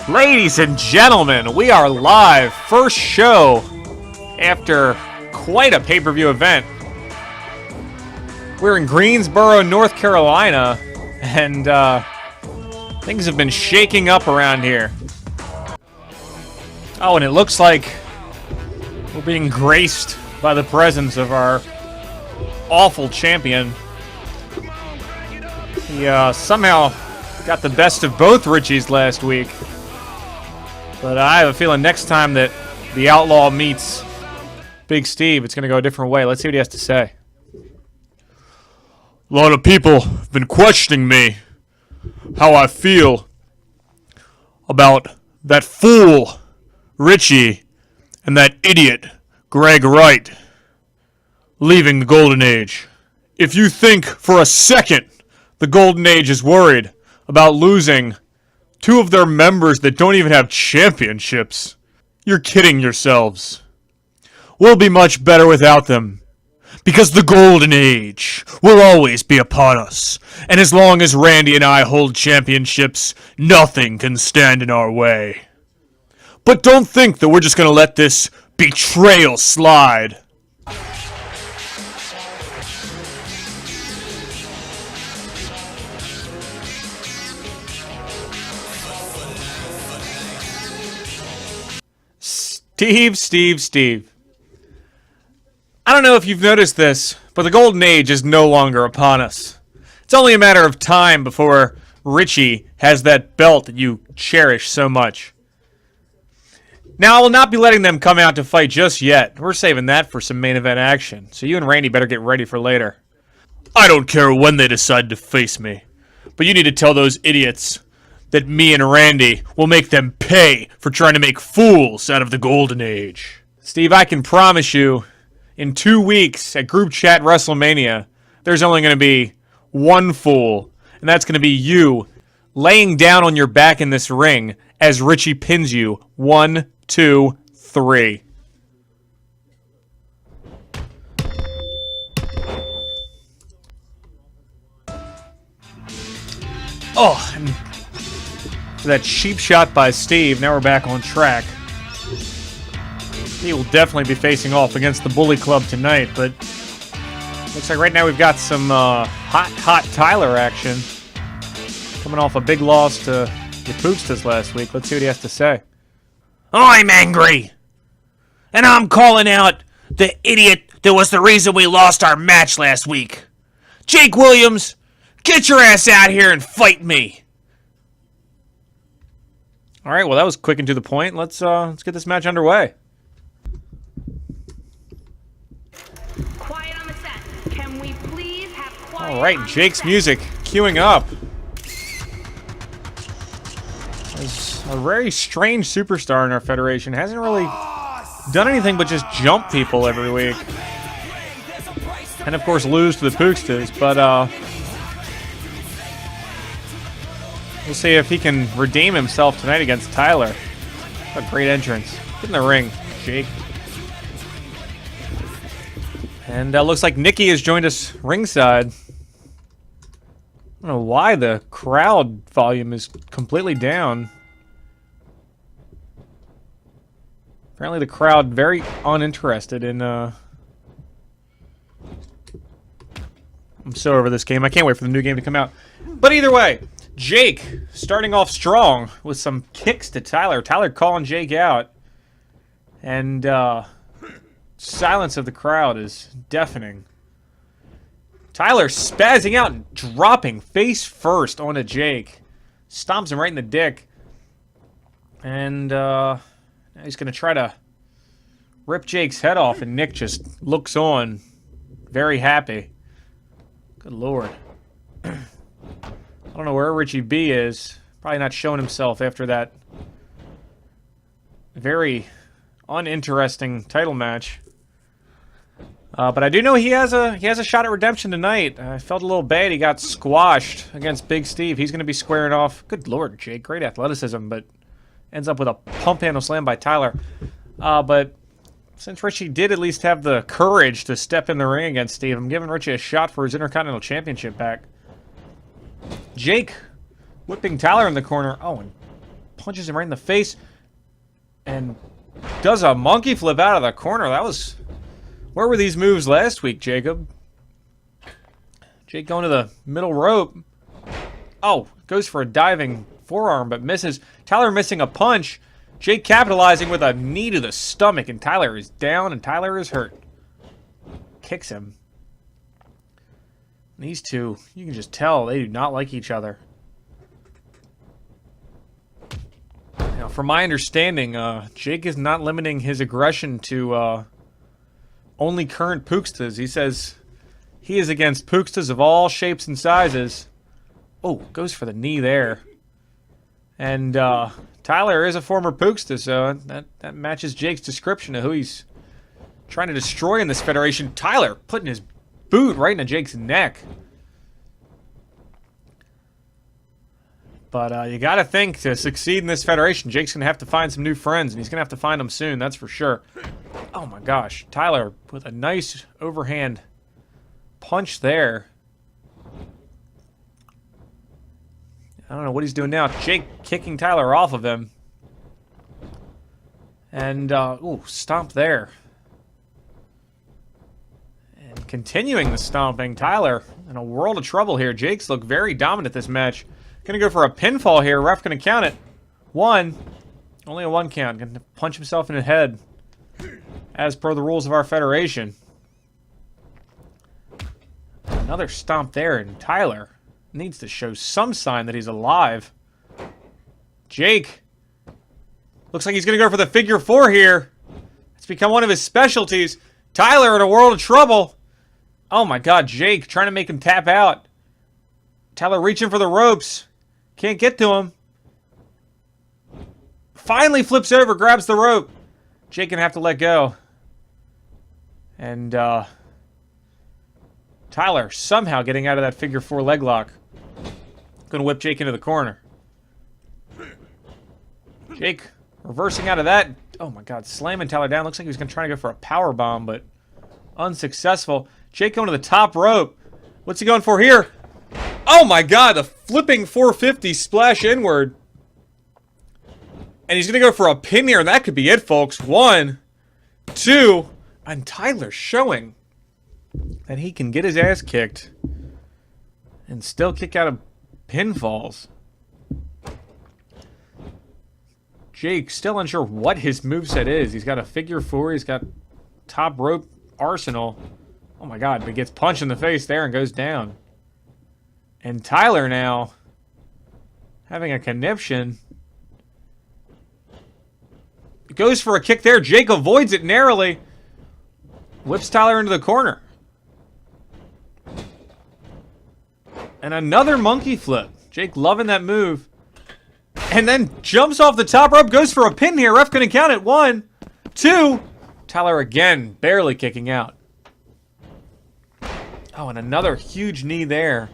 Ladies and gentlemen, we are live. First show after quite a pay-per-view event. We're in Greensboro, North Carolina, and things have been shaking up around here. Oh, and it looks like we're being graced by the presence of our awful champion. He somehow got the best of both Richies last week. But I have a feeling next time that the Outlaw meets Big Steve, it's going to go a different way. Let's see what he has to say. A lot of people have been questioning me, how I feel about that fool, Richie, and that idiot, Greg Wright, leaving the Golden Age. If you think for a second the Golden Age is worried about losing two of their members that don't even have championships, you're kidding yourselves. We'll be much better without them, because the Golden Age will always be upon us, and as long as Randy and I hold championships, nothing can stand in our way. But don't think that we're just going to let this betrayal slide. Steve. I don't know if you've noticed this, but the Golden Age is no longer upon us. It's only a matter of time before Richie has that belt that you cherish so much. Now, I will not be letting them come out to fight just yet. We're saving that for some main event action, so you and Randy better get ready for later. I don't care when they decide to face me, but you need to tell those idiots that me and Randy will make them pay for trying to make fools out of the Golden Age. Steve, I can promise you, in 2 weeks at Group Chat WrestleMania, there's only going to be one fool, and that's going to be you laying down on your back in this ring as Richie pins you. 1, 2, 3. Oh, and for that cheap shot by Steve, now we're back on track. He will definitely be facing off against the Bully Club tonight, but looks like right now we've got some hot Tyler action. Coming off a big loss to the Pookstas last week. Let's see what he has to say. I'm angry, and I'm calling out the idiot that was the reason we lost our match last week. Jake Williams, get your ass out here and fight me. All right, well, that was quick and to the point. Let's get this match underway. Quiet on the set. Can we please have quiet? All right, Jake's music queuing up. There's a very strange superstar in our federation. Hasn't really done anything but just jump people every week. And, of course, lose to the Pookstas. But, we'll see if he can redeem himself tonight against Tyler. What a great entrance. Get in the ring, Jake. And looks like Nikki has joined us ringside. I don't know why the crowd volume is completely down. Apparently the crowd very uninterested in, I'm so over this game. I can't wait for the new game to come out. But either way, Jake starting off strong with some kicks to Tyler. Tyler calling Jake out. And, silence of the crowd is deafening. Tyler spazzing out and dropping face first onto Jake. Stomps him right in the dick. And now he's going to try to rip Jake's head off, and Nick just looks on, very happy. Good Lord. I don't know where Richie B is. Probably not showing himself after that very uninteresting title match. But I do know he has a shot at redemption tonight. I felt a little bad he got squashed against Big Steve. He's going to be squaring off. Good Lord, Jake. Great athleticism, but ends up with a pump handle slam by Tyler. But since Richie did at least have the courage to step in the ring against Steve, I'm giving Richie a shot for his Intercontinental Championship back. Jake whipping Tyler in the corner. Oh, and punches him right in the face and does a monkey flip out of the corner. That was... Where were these moves last week, Jacob? Jake going to the middle rope. Oh, goes for a diving forearm, but misses. Tyler missing a punch. Jake capitalizing with a knee to the stomach, and Tyler is down, and Tyler is hurt. Kicks him. These two, you can just tell they do not like each other. Now, from my understanding, Jake is not limiting his aggression to only current Pookstas. He says he is against Pookstas of all shapes and sizes. Oh, goes for the knee there. And Tyler is a former Pooksta, so that matches Jake's description of who he's trying to destroy in this federation. Tyler putting his boot right into Jake's neck. But you got to think, to succeed in this federation, Jake's going to have to find some new friends, and he's going to have to find them soon, that's for sure. Oh my gosh, Tyler with a nice overhand punch there. I don't know what he's doing now. Jake kicking Tyler off of him. And, ooh, stomp there. And continuing the stomping. Tyler in a world of trouble here. Jake's looked very dominant this match. Gonna go for a pinfall here. Ref gonna count it. 1. Only a 1 count. Gonna punch himself in the head. As per the rules of our federation. Another stomp there, and Tyler needs to show some sign that he's alive. Jake looks like he's going to go for the figure 4 here. It's become one of his specialties. Tyler in a world of trouble. Oh my god, Jake trying to make him tap out. Tyler reaching for the ropes. Can't get to him. Finally flips over, grabs the rope. Jake gonna have to let go. And Tyler somehow getting out of that figure 4 leg lock. Gonna whip Jake into the corner. Jake reversing out of that. Oh my god, slamming Tyler down. Looks like he was gonna try to go for a power bomb, but unsuccessful. Jake going to the top rope. What's he going for here? Oh my god, the flipping 450 splash inward. And he's gonna go for a pin here, and that could be it, folks. 1, 2, and Tyler showing that he can get his ass kicked and still kick out of pinfalls. Jake still unsure what his moveset is. He's got a figure 4. He's got top rope arsenal. Oh my god, but he gets punched in the face there and goes down. And Tyler now having a conniption. Goes for a kick there. Jake avoids it narrowly. Whips Tyler into the corner. And another monkey flip. Jake loving that move. And then jumps off the top rope. Goes for a pin here. Ref gonna count it. 1, 2. Tyler again barely kicking out. Oh, and another huge knee there.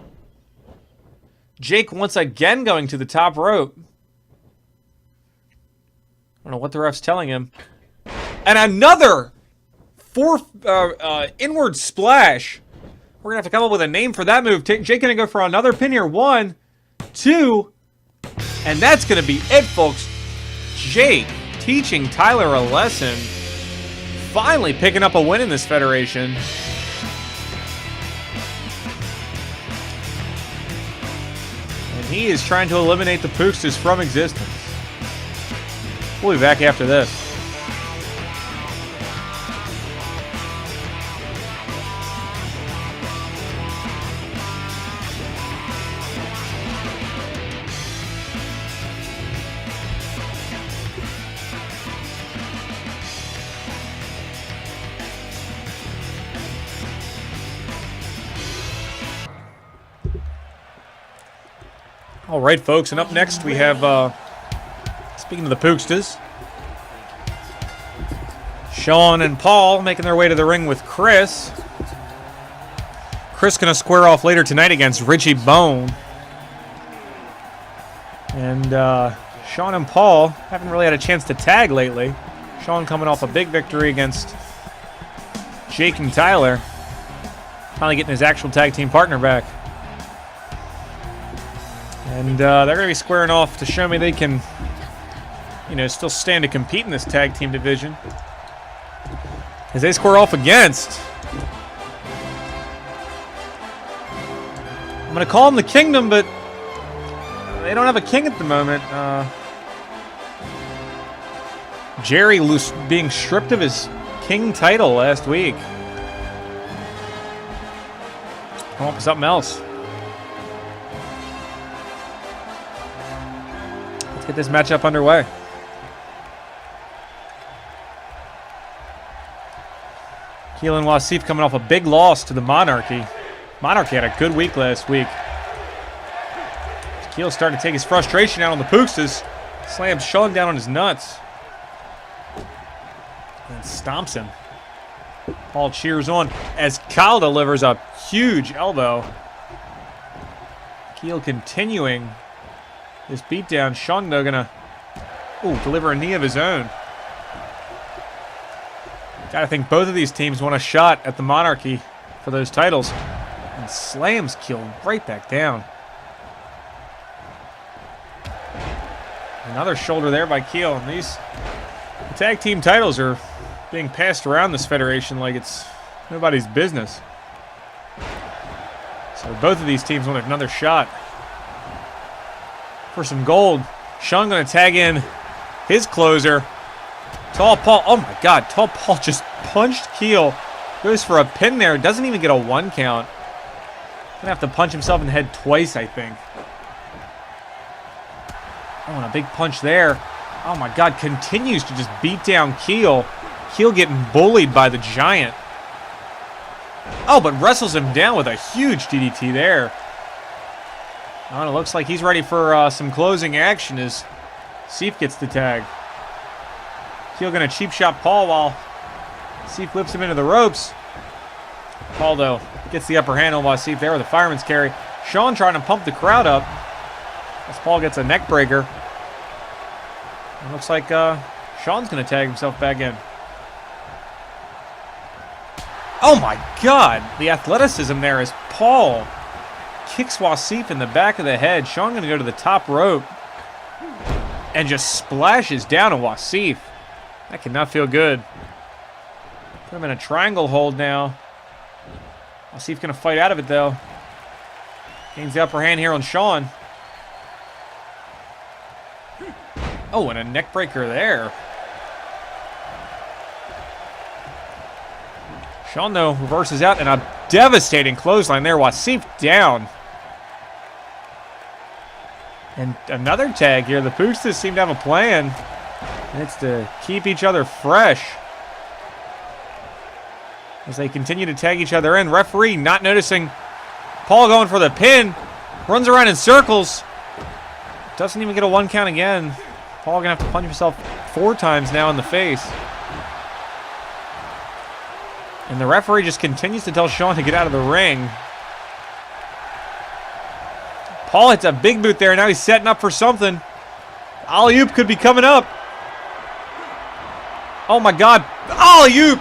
Jake once again going to the top rope. I don't know what the ref's telling him. And another inward splash. We're going to have to come up with a name for that move. Jake going to go for another pin here. 1, 2. And that's going to be it, folks. Jake teaching Tyler a lesson. Finally picking up a win in this federation. And he is trying to eliminate the Pookstas from existence. We'll be back after this. All right, folks, and up next we have, speaking of the Pookstas, Sean and Paul making their way to the ring with Chris. Chris going to square off later tonight against Richie Bone. And Sean and Paul haven't really had a chance to tag lately. Sean coming off a big victory against Jake and Tyler. Finally getting his actual tag team partner back. And they're going to be squaring off to show me they can you know, still stand to compete in this tag team division. As they square off against. I'm going to call them the Kingdom, but they don't have a king at the moment. Jerry being stripped of his king title last week. Come up with something else. Let's get this matchup underway. Keelan Wasif coming off a big loss to the Monarchy. Monarchy had a good week last week. Keel starting to take his frustration out on the Pookstas. Slams Sean down on his nuts. And stomps him. Paul cheers on as Kyle delivers a huge elbow. Keel continuing this beatdown. Sean though gonna deliver a knee of his own. Gotta think both of these teams want a shot at the Monarchy for those titles. And slams Keel right back down. Another shoulder there by Keel. And these tag team titles are being passed around this federation like it's nobody's business. So both of these teams want another shot for some gold. Sean going to tag in his closer. Tall Paul. Oh my God. Tall Paul just punched Keel. Goes for a pin there. Doesn't even get a 1 count. Gonna have to punch himself in the head twice, I think. Oh, and a big punch there. Oh my God. Continues to just beat down Keel. Keel getting bullied by the Giant. Oh, but wrestles him down with a huge DDT there. Oh, and it looks like he's ready for some closing action as Seif gets the tag. Keel going to cheap shot Paul while Seif whips him into the ropes. Paul, though, gets the upper hand on Seif there with a fireman's carry. Sean trying to pump the crowd up as Paul gets a neck breaker. It looks like Sean's going to tag himself back in. Oh my God, the athleticism there as Paul kicks Wasif in the back of the head. Sean going to go to the top rope and just splashes down on Wasif. That cannot feel good. Put him in a triangle hold now. Wasif going to fight out of it though. Gains the upper hand here on Sean. Oh, and a neck breaker there. Sean, though, reverses out, and a devastating clothesline there. Wasif down. And another tag here. The Pookstas seem to have a plan. And it's to keep each other fresh. As they continue to tag each other in. Referee not noticing Paul going for the pin. Runs around in circles. Doesn't even get a 1 count again. Paul going to have to punch himself 4 times now in the face. And the referee just continues to tell Sean to get out of the ring. Paul hits a big boot there. Now he's setting up for something. Alley-oop could be coming up. Oh my God. Alley-oop.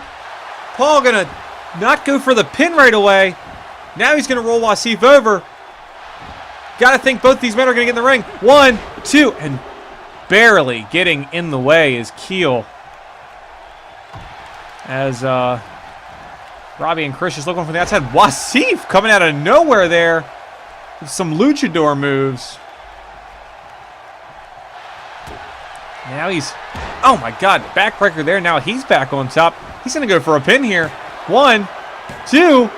Paul going to not go for the pin right away. Now he's going to roll Wasif over. Got to think both these men are going to get in the ring. 1, 2, and barely getting in the way is Keel. As Robbie and Chris just looking from the outside. Wasif coming out of nowhere there with some luchador moves. Now he's, oh my God, backbreaker there. Now he's back on top. He's going to go for a pin here. 1, 2.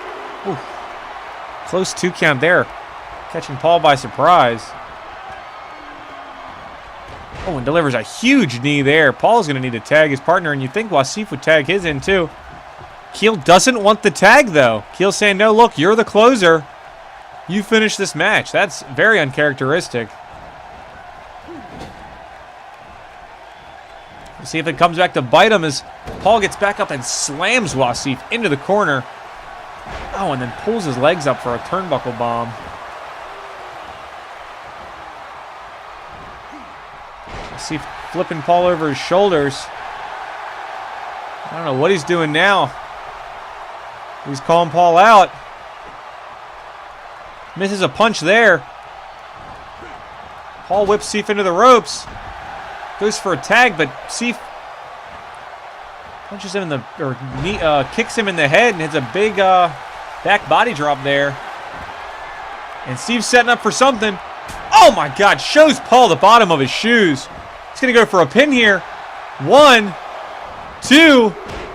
Ooh. Close 2 count there. Catching Paul by surprise. Oh, and delivers a huge knee there. Paul's going to need to tag his partner, and you think Wasif would tag his in too. Keel doesn't want the tag, though. Keel's saying, no, look, you're the closer. You finish this match. That's very uncharacteristic. We'll see if it comes back to bite him as Paul gets back up and slams Wasif into the corner. Oh, and then pulls his legs up for a turnbuckle bomb. Wasif flipping Paul over his shoulders. I don't know what he's doing now. He's calling Paul out. Misses a punch there. Paul whips Seif into the ropes. Goes for a tag, but Sif punches him in the, or kicks him in the head and hits a big back body drop there. And Steve's setting up for something. Oh my God, shows Paul the bottom of his shoes. He's gonna go for a pin here. 1, 2.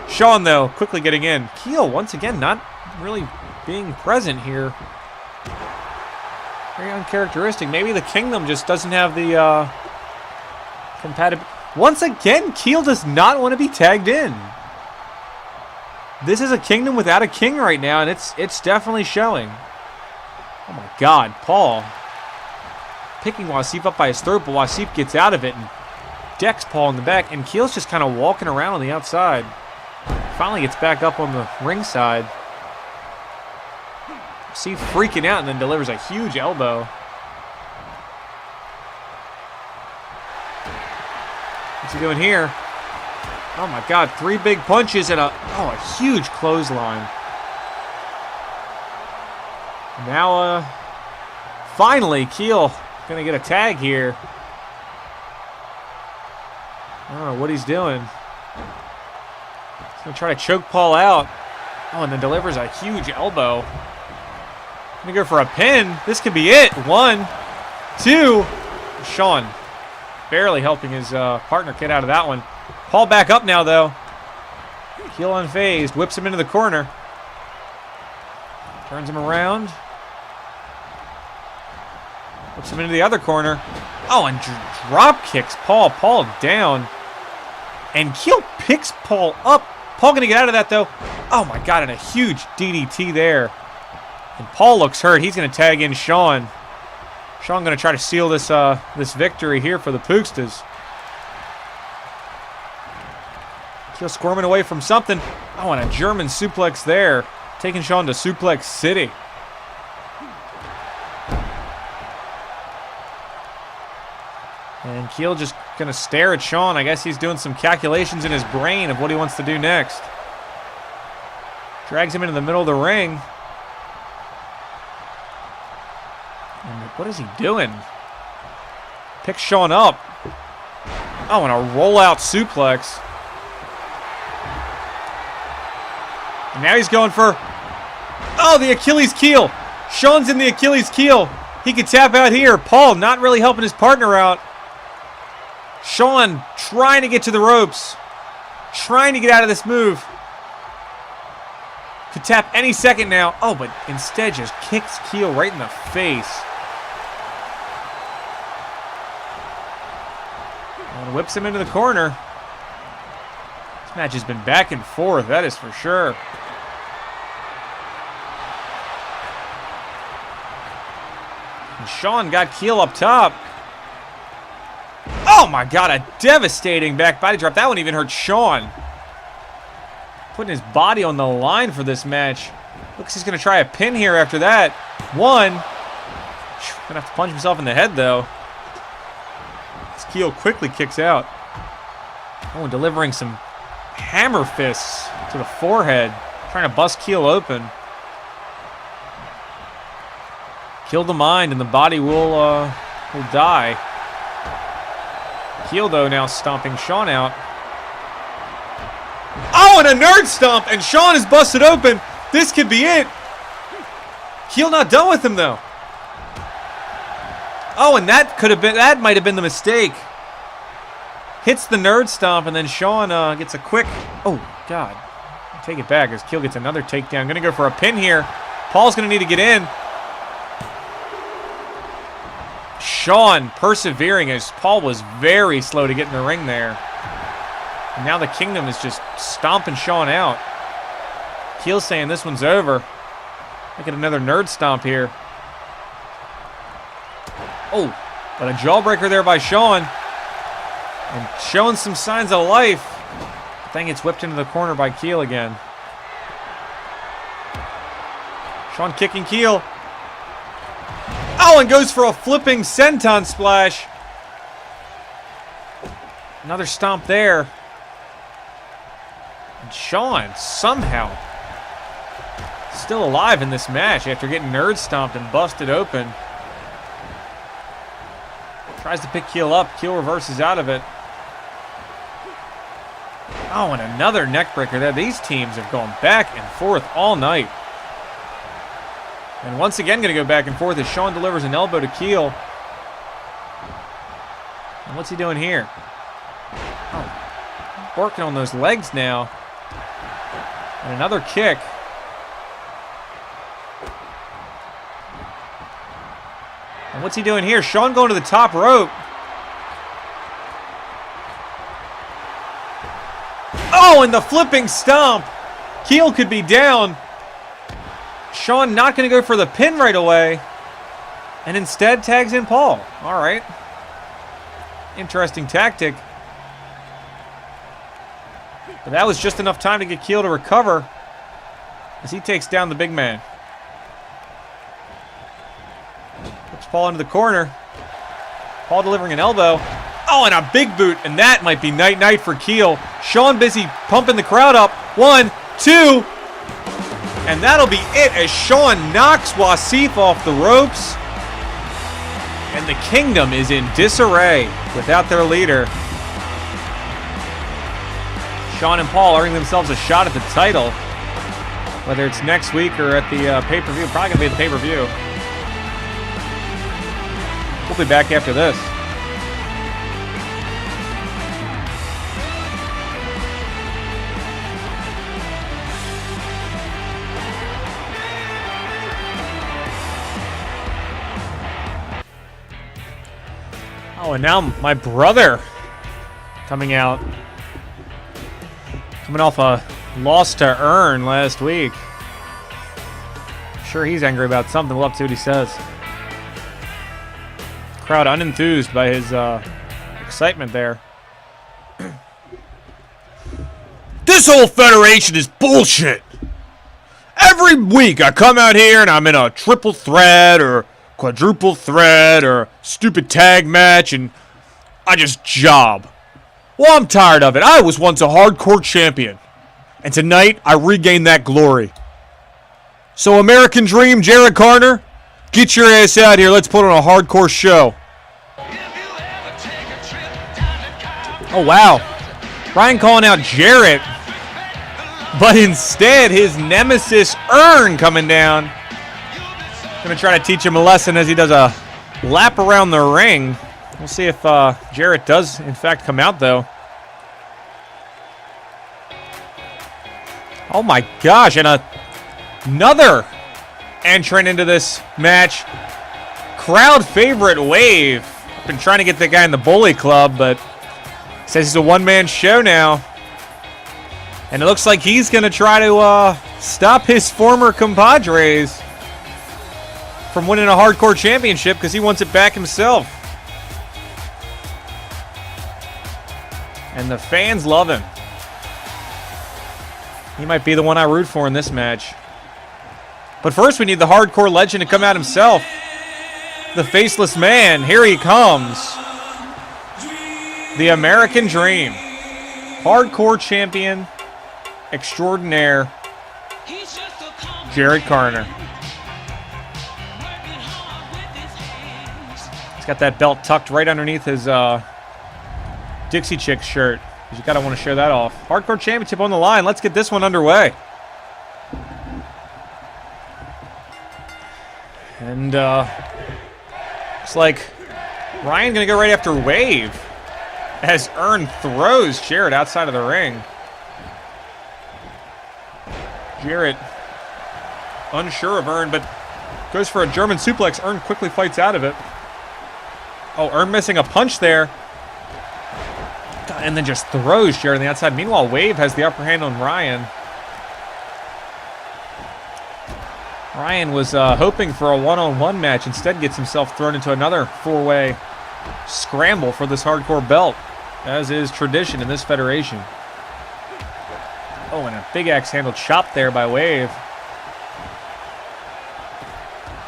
Shawn though, quickly getting in. Keel once again not really being present here. Very uncharacteristic. Maybe the Kingdom just doesn't have the compatibility. Once again, Keel does not want to be tagged in. This is a Kingdom without a king right now, and it's definitely showing. Oh my God, Paul picking Wasif up by his throat, but Wasif gets out of it and decks Paul in the back, and Keel's just kind of walking around on the outside. Finally gets back up on the ringside. Wasif freaking out and then delivers a huge elbow. What's he doing here? Oh my God, 3 big punches and a huge clothesline. Now, finally, Keel gonna get a tag here. I don't know what he's doing. He's gonna try to choke Paul out. Oh, and then delivers a huge elbow. Gonna go for a pin. This could be it. 1, 2. Shawn barely helping his partner get out of that one. Paul back up now, though. Keel unfazed. Whips him into the corner. Turns him around. Whips him into the other corner. Oh, and drop kicks Paul. Paul down. And Keel picks Paul up. Paul gonna get out of that, though. Oh, my God, and a huge DDT there. And Paul looks hurt. He's gonna tag in Shawn. Shawn gonna try to seal this this victory here for the Pookstas. Keel squirming away from something. Oh, and a German suplex there. Taking Shawn to Suplex City. And Keel just going to stare at Shawn. I guess he's doing some calculations in his brain of what he wants to do next. Drags him into the middle of the ring. And what is he doing? Picks Shawn up. Oh, and a rollout suplex. And now he's going for, the Achilles keel. Shawn's in the Achilles keel. He could tap out here. Paul not really helping his partner out. Shawn trying to get to the ropes. Trying to get out of this move. Could tap any second now. Oh, but instead just kicks Keel right in the face. And whips him into the corner. This match has been back and forth, that is for sure. And Shawn got Keel up top. Oh my God, a devastating back body drop. That one even hurt Shawn. Putting his body on the line for this match. Looks he's going to try a pin here after that. 1. Gonna have to punch himself in the head though. This Keel quickly kicks out. Oh, and delivering some hammer fists to the forehead. Trying to bust Keel open. Kill the mind and the body will die. Keel, though, now stomping Shawn out. Oh, and a nerd stomp, and Shawn is busted open. This could be it. Keel not done with him, though. Oh, and that might have been the mistake. Hits the nerd stomp, and then Shawn gets a quick, oh, God. Take it back as Keel gets another takedown. Gonna go for a pin here. Paul's gonna need to get in. Shawn persevering as Paul was very slow to get in the ring there. And now the Kingdom is just stomping Shawn out. Keel saying this one's over. Look at another nerd stomp here. Oh, but a jawbreaker there by Shawn. And showing some signs of life. But then gets whipped into the corner by Keel again. Shawn kicking Keel. Oh, and goes for a flipping senton splash. Another stomp there. And Shawn somehow still alive in this match after getting nerd stomped and busted open. Tries to pick Keel up. Keel reverses out of it. Oh, and another neck breaker there. These teams have gone back and forth all night. And once again going to go back and forth as Sean delivers an elbow to Keel. And what's he doing here? Oh, working on those legs now. And another kick. And what's he doing here? Sean going to the top rope. Oh, and the flipping stomp. Keel could be down. Sean not going to go for the pin right away. And instead tags in Paul. All right. Interesting tactic. But that was just enough time to get Keel to recover as he takes down the big man. Puts Paul into the corner. Paul delivering an elbow. Oh, and a big boot, and that might be night-night for Keel. Sean busy pumping the crowd up. 1, 2, and that'll be it as Sean knocks Wasif off the ropes. And the kingdom is in disarray without their leader. Sean and Paul earning themselves a shot at the title. Whether it's next week or at the pay-per-view. Probably going to be the pay-per-view. We'll be back after this. Oh, and now my brother coming out. Coming off a loss to Earn last week. I'm sure he's angry about something. We'll have to see what he says. Crowd unenthused by his excitement there. This whole federation is bullshit. Every week I come out here and I'm in a triple threat or quadruple threat or stupid tag match and I just job. Well, I'm tired of it. I was once a hardcore champion. And tonight, I regained that glory. So, American Dream, Jared Carter, get your ass out here. Let's put on a hardcore show. Oh, wow. Ryan calling out Jarrett. But instead, his nemesis, Earn, coming down. Going to try to teach him a lesson as he does a lap around the ring. We'll see if Jarrett does, in fact, come out, though. Oh, my gosh. And another entrant into this match. Crowd favorite, Wave. I've been trying to get the guy in the Bully Club, but says he's a one-man show now. And it looks like he's going to try to stop his former compadres from winning a hardcore championship because he wants it back himself. And the fans love him. He might be the one I root for in this match. But first we need the hardcore legend to come out himself. The faceless man, here he comes. The American Dream. Hardcore champion extraordinaire, Jared Carter. He's got that belt tucked right underneath his Dixie Chicks shirt. You gotta want to show that off. Hardcore championship on the line. Let's get this one underway. And looks like Ryan gonna go right after Wave as Earn throws Jarrett outside of the ring. Jarrett unsure of Earn, but goes for a German suplex. Earn quickly fights out of it. Oh, Earn missing a punch there. God, and then just throws Jarrett on the outside. Meanwhile, Wave has the upper hand on Ryan. Ryan was hoping for a one-on-one match. Instead gets himself thrown into another four-way scramble for this hardcore belt, as is tradition in this federation. Oh, and a big axe handle chop there by Wave.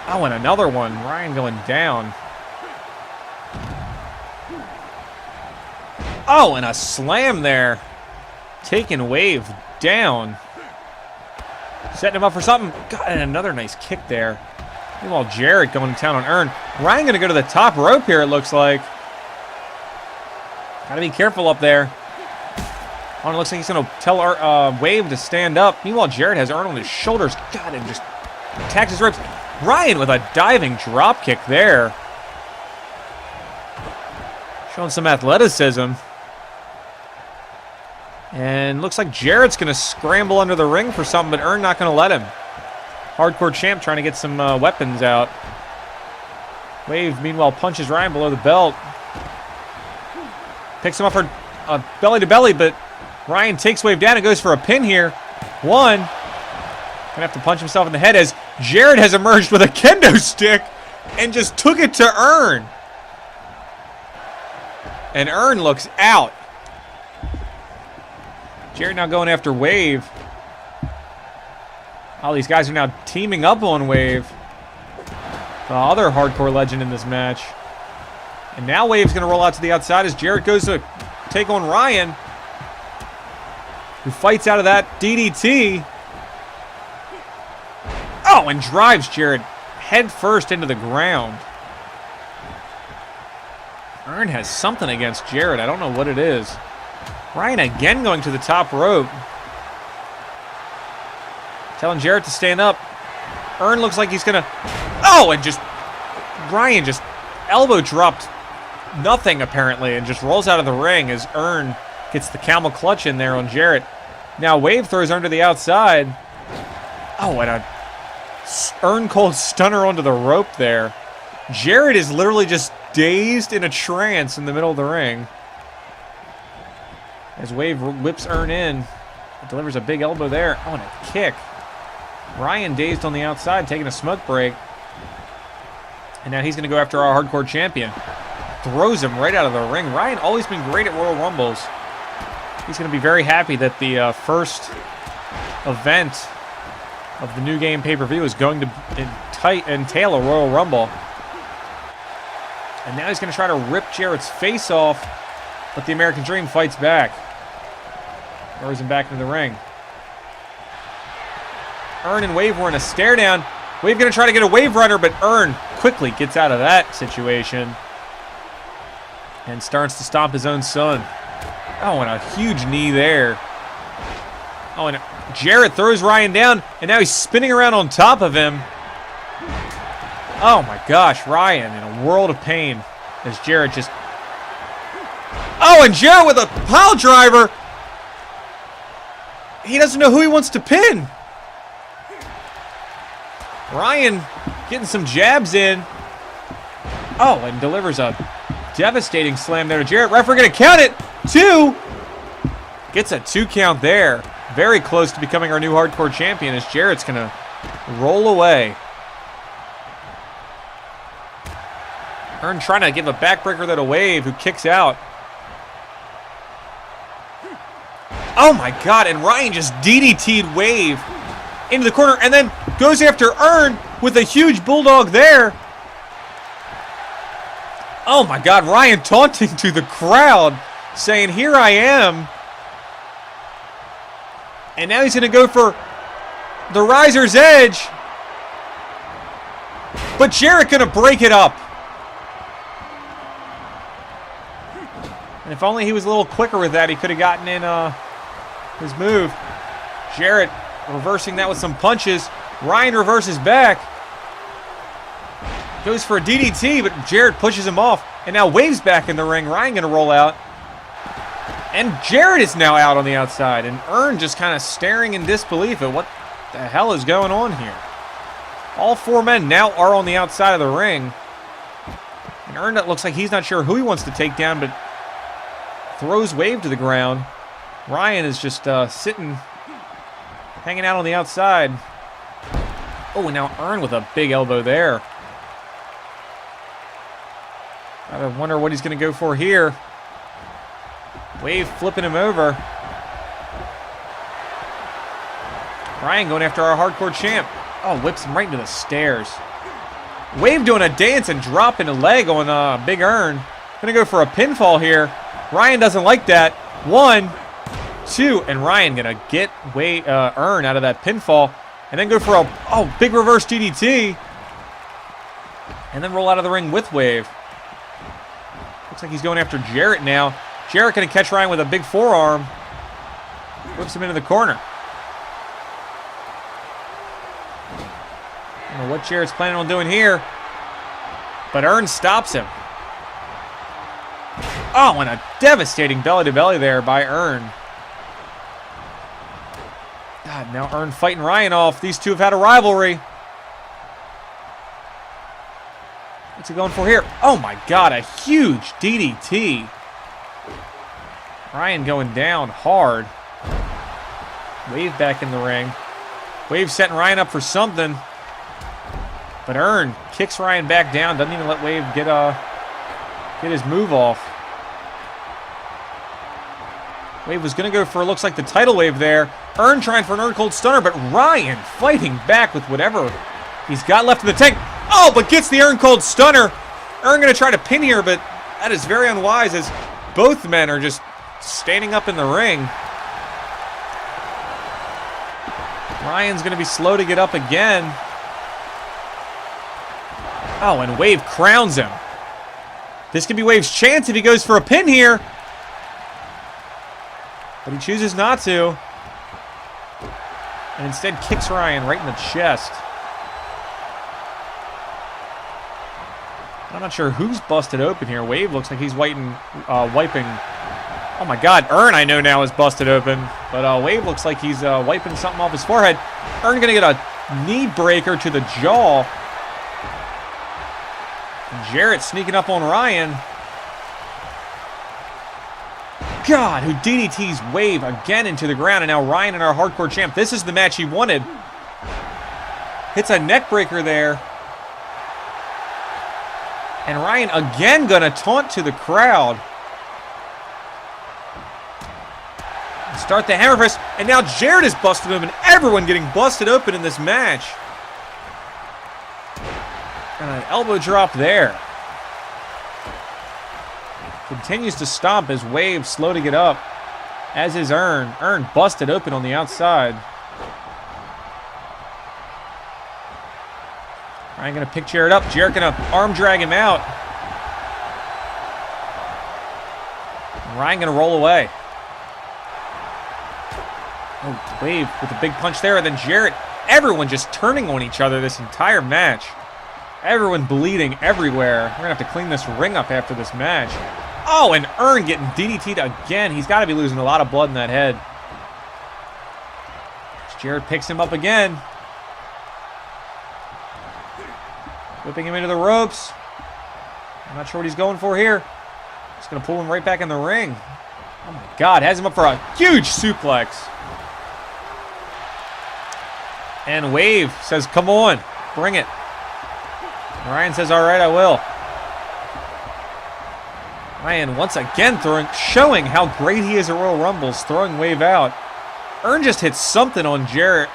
Oh, and another one. Ryan going down. Oh, and a slam there. Taking Wave down. Setting him up for something. God, and another nice kick there. Meanwhile, Jarrett going to town on Earn. Ryan going to go to the top rope here, it looks like. Got to be careful up there. Oh, and it looks like he's going to tell Wave to stand up. Meanwhile, Jarrett has Earn on his shoulders. God, and just attacks his ribs. Ryan with a diving drop kick there. Showing some athleticism. And looks like Jarrett's going to scramble under the ring for something, but Earn not going to let him. Hardcore Champ trying to get some weapons out. Wave, meanwhile, punches Ryan below the belt. Picks him up for belly to belly, but Ryan takes Wave down and goes for a pin here. One. Gonna have to punch himself in the head as Jarrett has emerged with a kendo stick and just took it to Earn. And Earn looks out. Jarrett now going after Wave. All these guys are now teaming up on Wave. The other hardcore legend in this match. And now Wave's going to roll out to the outside as Jarrett goes to take on Ryan, who fights out of that DDT. Oh, and drives Jarrett head first into the ground. Earn has something against Jarrett. I don't know what it is. Ryan again going to the top rope. Telling Jarrett to stand up. Earn looks like he's going to... Oh, and just... Ryan just elbow dropped nothing, apparently, and just rolls out of the ring as Earn gets the camel clutch in there on Jarrett. Now Wave throws Earn to the outside. Oh, and a Earn cold stunner onto the rope there. Jarrett is literally just dazed in a trance in the middle of the ring. As Wave whips Earn in. Delivers a big elbow there. Oh, and a kick. Ryan dazed on the outside, taking a smoke break. And now he's going to go after our hardcore champion. Throws him right out of the ring. Ryan always been great at Royal Rumbles. He's going to be very happy that the first event of the new game pay-per-view is going to entail a Royal Rumble. And now he's going to try to rip Jarrett's face off, but the American Dream fights back. Throws him back into the ring. Earn and Wave were in a stare down. Wave going to try to get a Wave Runner, but Earn quickly gets out of that situation and starts to stomp his own son. Oh, and a huge knee there. Oh, and Jarrett throws Ryan down, and now he's spinning around on top of him. Oh my gosh, Ryan in a world of pain as Jarrett just... Oh, and Jarrett with a pile driver. He doesn't know who he wants to pin. Ryan getting some jabs in. Oh, and delivers a devastating slam there to Jarrett. Referee going to count it. 2. Gets a 2 count there. Very close to becoming our new hardcore champion as Jarrett's going to roll away. Earn trying to give a backbreaker there to Wave, who kicks out. Oh my God, and Ryan just DDT'd Wave into the corner and then goes after Earn with a huge bulldog there. Oh my God, Ryan taunting to the crowd, saying, "Here I am." And now he's going to go for the Riser's Edge. But Jarrett going to break it up. And if only he was a little quicker with that, he could have gotten in his move. Jarrett reversing that with some punches. Ryan reverses back. Goes for a DDT, but Jarrett pushes him off. And now Wave's back in the ring. Ryan going to roll out. And Jarrett is now out on the outside. And Earn just kind of staring in disbelief at what the hell is going on here. All 4 men now are on the outside of the ring. And Earn looks like he's not sure who he wants to take down, but throws Wave to the ground. Ryan is just sitting, hanging out on the outside. Oh, and now Earn with a big elbow there. I wonder what he's going to go for here. Wave flipping him over. Ryan going after our hardcore champ. Oh, whips him right into the stairs. Wave doing a dance and dropping a leg on Big Earn. Going to go for a pinfall here. Ryan doesn't like that. 1, 2, and Ryan going to get Earn out of that pinfall. And then go for a big reverse DDT. And then roll out of the ring with Wave. Looks like he's going after Jarrett now. Jarrett going to catch Ryan with a big forearm. Whips him into the corner. I don't know what Jarrett's planning on doing here. But Earn stops him. Oh, and a devastating belly-to-belly there by Earn. God, now Earn fighting Ryan off. These two have had a rivalry. What's he going for here? Oh my God, a huge DDT. Ryan going down hard. Wave back in the ring. Wave setting Ryan up for something. But Earn kicks Ryan back down. Doesn't even let Wave get his move off. Wave was going to go for, looks like, the title wave there. Earn trying for an Earn Cold Stunner, but Ryan fighting back with whatever he's got left in the tank. Oh, but gets the Earn Cold Stunner. Earn going to try to pin here, but that is very unwise as both men are just standing up in the ring. Ryan's going to be slow to get up again. Oh, and Wave crowns him. This could be Wave's chance if he goes for a pin here. But he chooses not to. And instead kicks Ryan right in the chest. I'm not sure who's busted open here. Wave looks like he's wiping. Oh my God, Earn I know now is busted open. But Wave looks like he's wiping something off his forehead. Earn gonna get a knee breaker to the jaw. Jarrett sneaking up on Ryan. God, who DDTs Wave again into the ground, and now Ryan and our hardcore champ. This is the match he wanted. Hits a neck breaker there. And Ryan again gonna taunt to the crowd. Start the hammer fist, and now Jarrett is busted open. Everyone getting busted open in this match. And an elbow drop there. Continues to stomp as Wave slow to get up. As is Earn. Earn busted open on the outside. Ryan gonna pick Jarrett up. Jarrett gonna arm drag him out. And Ryan gonna roll away. Oh, Wave with a big punch there. And then Jarrett, everyone just turning on each other this entire match. Everyone bleeding everywhere. We're gonna have to clean this ring up after this match. Oh, and Earn getting DDT'd again. He's got to be losing a lot of blood in that head. Jarrett picks him up again. Whipping him into the ropes. I'm not sure what he's going for here. Just going to pull him right back in the ring. Oh my God, has him up for a huge suplex. And Wave says, come on, bring it. Ryan says, all right, I will. Ryan once again showing how great he is at Royal Rumbles, throwing Wave out. Earn just hit something on Jarrett.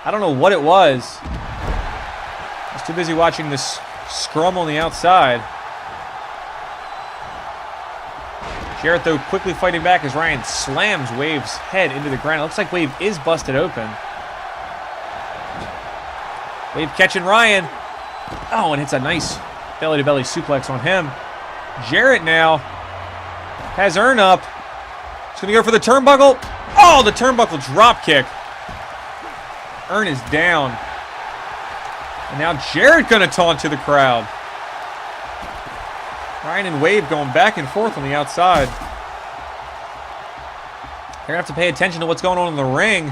I don't know what it was. I was too busy watching this scrum on the outside. Jarrett, though, quickly fighting back as Ryan slams Wave's head into the ground. It looks like Wave is busted open. Wave catching Ryan. Oh, and hits a nice belly-to-belly suplex on him. Jarrett now has Earn up. He's going to go for the turnbuckle. Oh, the turnbuckle drop kick. Earn is down. And now Jarrett going to taunt to the crowd. Ryan and Wave going back and forth on the outside. They're going to have to pay attention to what's going on in the ring.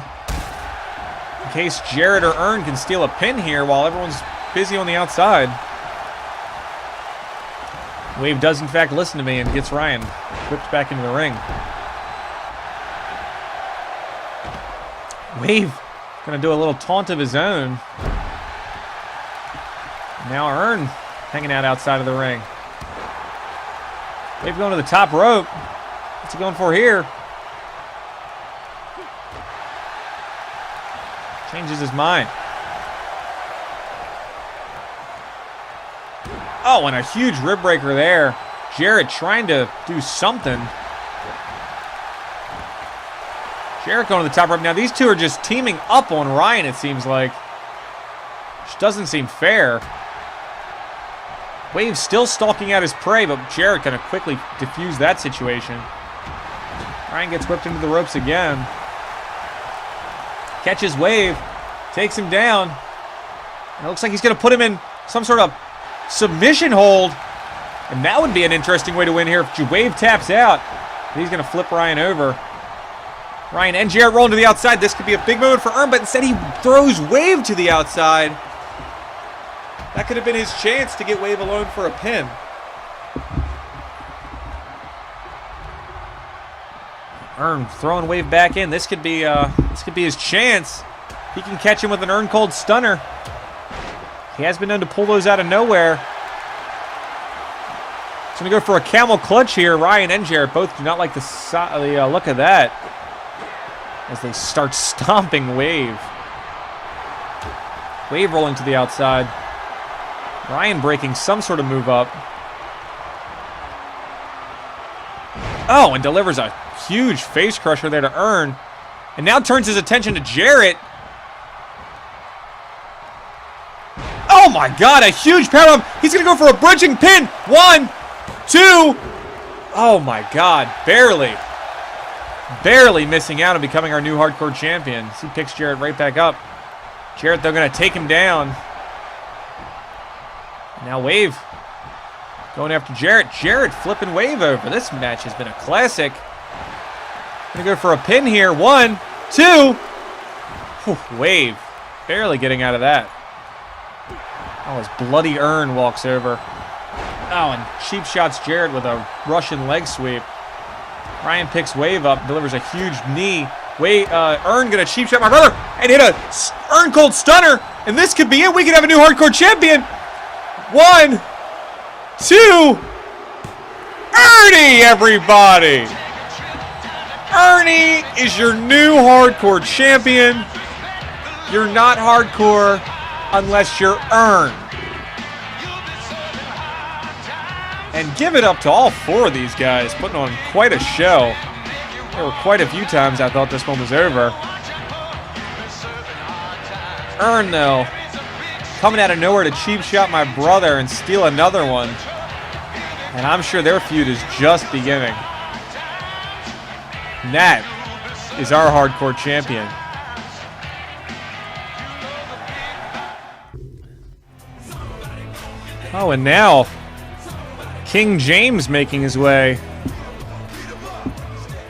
In case Jarrett or Earn can steal a pin here while everyone's busy on the outside. Wave does, in fact, listen to me and gets Ryan whipped back into the ring. Wave going to do a little taunt of his own. Now Earn hanging out outside of the ring. Wave going to the top rope. What's he going for here? Changes his mind. Oh, and a huge rib breaker there. Jarrett trying to do something. Jarrett going to the top rope. Now, these two are just teaming up on Ryan, it seems like. Which doesn't seem fair. Wave still stalking out his prey, but Jarrett going to quickly defuse that situation. Ryan gets whipped into the ropes again. Catches Wave. Takes him down. And it looks like he's going to put him in some sort of submission hold. And that would be an interesting way to win here if Wave taps out. He's going to flip Ryan over. Ryan and Jarrett rolling to the outside. This could be a big moment for Earn, but instead he throws Wave to the outside. That could have been his chance to get Wave alone for a pin. Earn throwing Wave back in. This could be his chance. He can catch him with an Earn Cold Stunner. He has been known to pull those out of nowhere. He's going to go for a camel clutch here. Ryan and Jarrett both do not like the look of that as they start stomping Wave. Wave rolling to the outside. Ryan breaking some sort of move up. Oh, and delivers a huge face crusher there to Earn. And now turns his attention to Jarrett. Oh my God, a huge powerbomb. He's going to go for a bridging pin. 1, 2. Oh my God, barely. Barely missing out on becoming our new hardcore champion. He picks Jarrett right back up. Jarrett, they're going to take him down. Now Wave going after Jarrett. Jarrett flipping Wave over. This match has been a classic. Going to go for a pin here. 1, 2. Whew, Wave barely getting out of that. Oh, his bloody Earn walks over. Oh, and cheap shots Jarrett with a Russian leg sweep. Ryan picks Wave up, delivers a huge knee. Earn gonna cheap shot my brother and hit a Earn Cold Stunner, and this could be it. We could have a new hardcore champion. 1, 2. Ernie, everybody. Ernie is your new hardcore champion. You're not hardcore unless you're Earn. And give it up to all 4 of these guys, putting on quite a show. There were quite a few times I thought this one was over. Earn, though, coming out of nowhere to cheap shot my brother and steal another one. And I'm sure their feud is just beginning. Nat is our hardcore champion. Oh, and now King James making his way.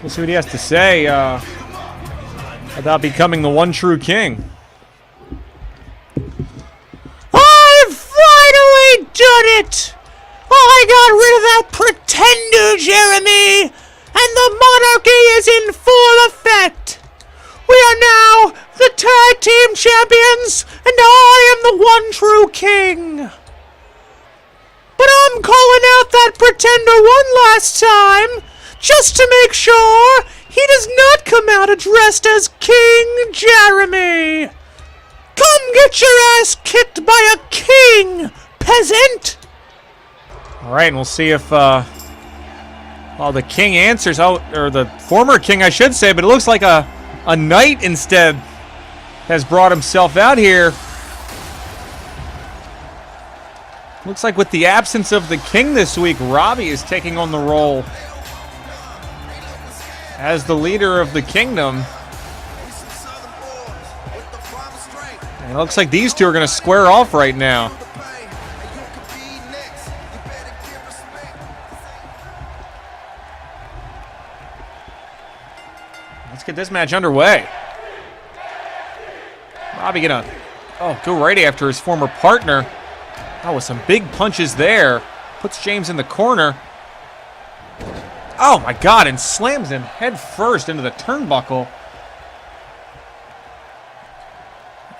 We'll see what he has to say about becoming the one true king. I've finally done it! I got rid of that pretender, Jeremy, and the monarchy is in full effect. We are now the tag team champions, and I am the one true king. But I'm calling out that pretender one last time, just to make sure he does not come out addressed as King Jeremy. Come get your ass kicked by a king, peasant! All right, and we'll see if the king answers. Or the former king, I should say, but it looks like a knight instead has brought himself out here. Looks like with the absence of the king this week, Robbie is taking on the role as the leader of the kingdom. And it looks like these two are going to square off right now. Let's get this match underway. Robbie gonna go right after his former partner. Oh, with some big punches there. Puts James in the corner. Oh my God, and slams him head first into the turnbuckle.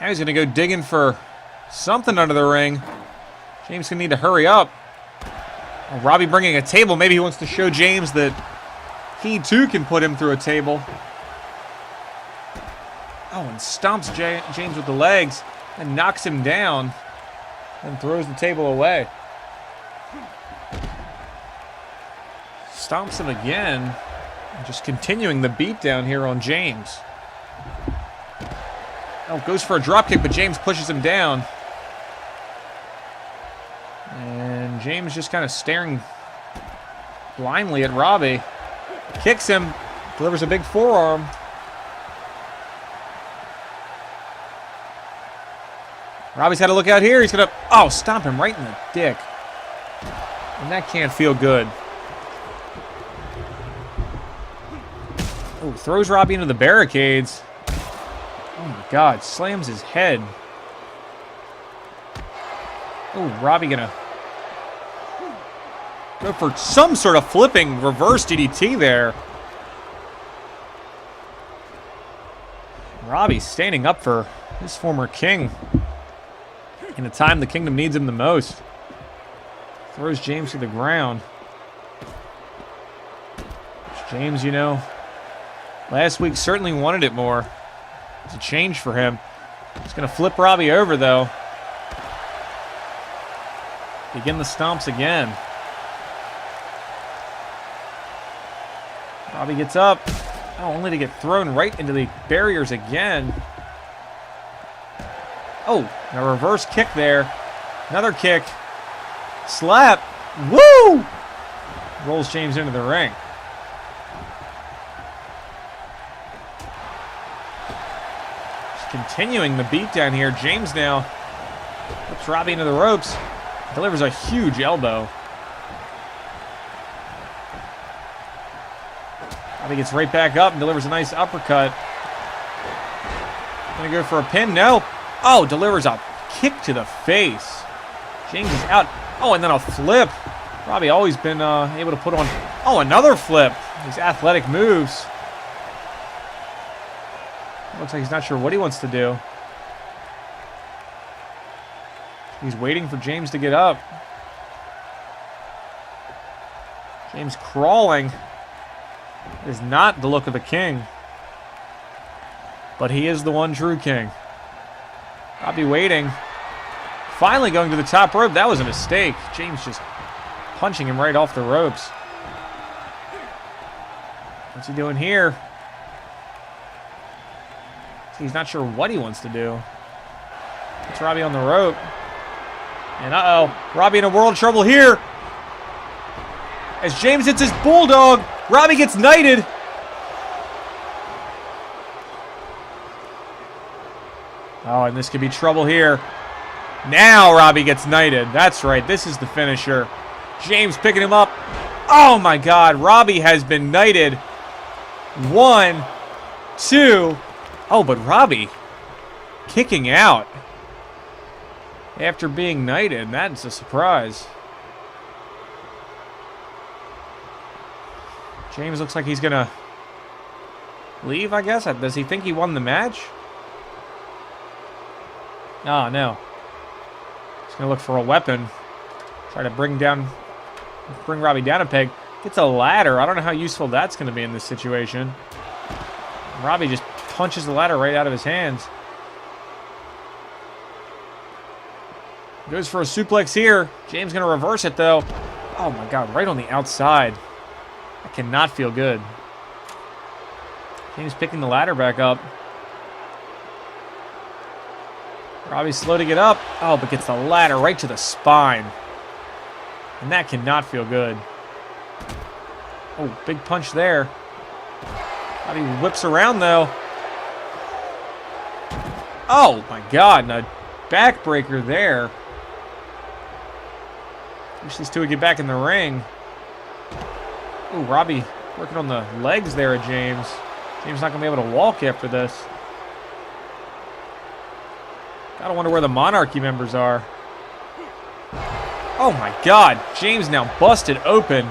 Now he's gonna go digging for something under the ring. James gonna need to hurry up. Oh, Robbie bringing a table. Maybe he wants to show James that he too can put him through a table. Oh, and stomps James with the legs and knocks him down and throws the table away. Stomps him again. Just continuing the beatdown here on James. Oh, goes for a dropkick, but James pushes him down. And James just kind of staring blindly at Robbie. Kicks him, delivers a big forearm. Robbie's got to look out here. He's going to, oh, stomp him right in the dick. And that can't feel good. Oh, throws Robbie into the barricades. Oh my God, slams his head. Oh, Robbie gonna go for some sort of flipping reverse DDT there. Robbie standing up for his former king in a time the kingdom needs him the most. Throws James to the ground. James, you know, last week certainly wanted it more. It's a change for him. He's going to flip Robbie over, though. Begin the stomps again. Robbie gets up. Oh, only to get thrown right into the barriers again. Oh, a reverse kick there. Another kick. Slap. Woo! Rolls James into the ring. Just continuing the beat down here. James now puts Robbie into the ropes. Delivers a huge elbow. Robbie gets right back up and delivers a nice uppercut. Gonna go for a pin. No. Oh, delivers a kick to the face. James is out. Oh, and then a flip. Robbie always been able to put on. Oh, another flip. These athletic moves. Looks like he's not sure what he wants to do. He's waiting for James to get up. James crawling. Is not the look of the king. But he is the one true king. Robbie waiting. Finally going to the top rope. That was a mistake. James just punching him right off the ropes. What's he doing here? He's not sure what he wants to do. It's Robbie on the rope. And uh-oh, Robbie in a world of trouble here. As James hits his bulldog, Robbie gets knighted. Oh, and this could be trouble here. Now Robbie gets knighted. That's right, this is the finisher. James picking him up. Oh my God, Robbie has been knighted. 1, 2. Oh, but Robbie kicking out after being knighted. That's a surprise. James looks like he's going to leave, I guess. Does he think he won the match? Oh, no. He's going to look for a weapon. Try to bring Robbie down a peg. Gets a ladder. I don't know how useful that's going to be in this situation. Robbie just punches the ladder right out of his hands. Goes for a suplex here. James going to reverse it, though. Oh, my God. Right on the outside. That cannot feel good. James picking the ladder back up. Robbie's slow to get up. Oh, but gets the ladder right to the spine. And that cannot feel good. Oh, big punch there. Robbie whips around, though. Oh, my God. And a backbreaker there. Wish these two would get back in the ring. Ooh, Robbie working on the legs there at James. James not going to be able to walk after this. Gotta wonder where the Monarchy members are. Oh my God, James now busted open.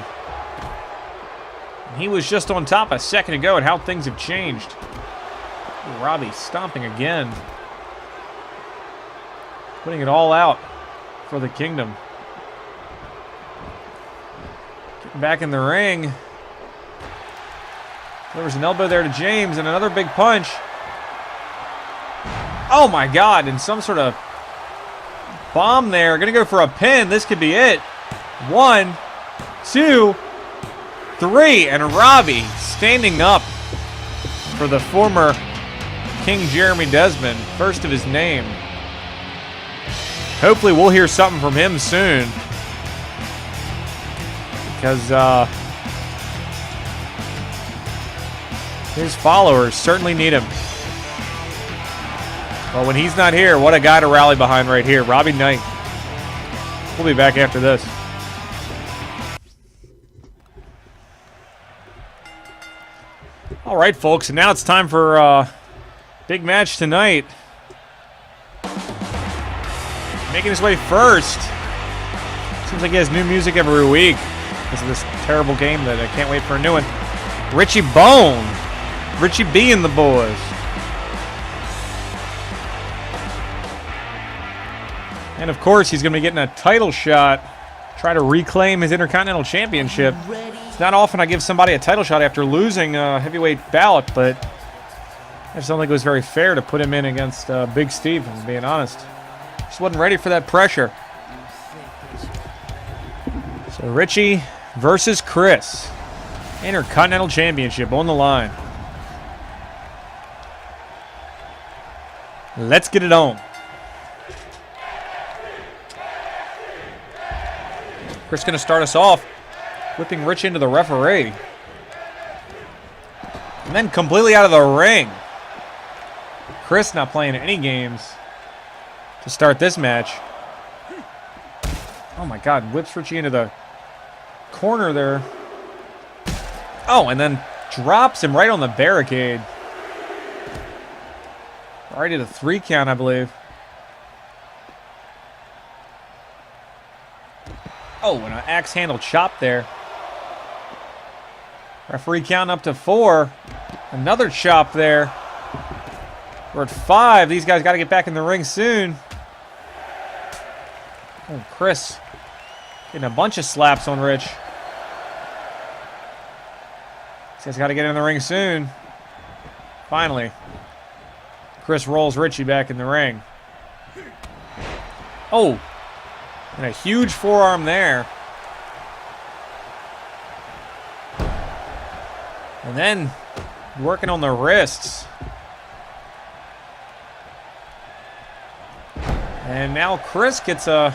And he was just on top a second ago at how things have changed. Ooh, Robbie stomping again. Putting it all out for the kingdom. Getting back in the ring. There was an elbow there to James and another big punch. Oh my God, and some sort of bomb there. Gonna go for a pin. This could be it. 1, 2, 3. And Robbie standing up for the former King Jeremy Desmond. First of his name. Hopefully we'll hear something from him soon. Because his followers certainly need him. Well, when he's not here, what a guy to rally behind right here. Robbie Knight. We'll be back after this. All right, folks, and now it's time for big match tonight. Making his way first. Seems like he has new music every week because of this terrible game that I can't wait for a new one. Richie Bone. Richie B and the boys. And of course, he's going to be getting a title shot. Try to reclaim his Intercontinental Championship. It's not often I give somebody a title shot after losing a heavyweight bout, but I just don't think it was very fair to put him in against Big Steve, if I'm being honest. Just wasn't ready for that pressure. So Richie versus Chris. Intercontinental Championship on the line. Let's get it on. Chris going to start us off, whipping Rich into the referee. And then completely out of the ring. Chris not playing any games to start this match. Oh my God, whips Richie into the corner there. Oh, and then drops him right on the barricade. Already to 3 count, I believe. Oh, and an axe handle chop there. Referee counting up to 4. Another chop there. We're at 5. These guys got to get back in the ring soon. Oh, Chris getting a bunch of slaps on Rich. These guys got to get in the ring soon. Finally. Chris rolls Richie back in the ring. Oh, and a huge forearm there. And then working on the wrists. And now Chris gets a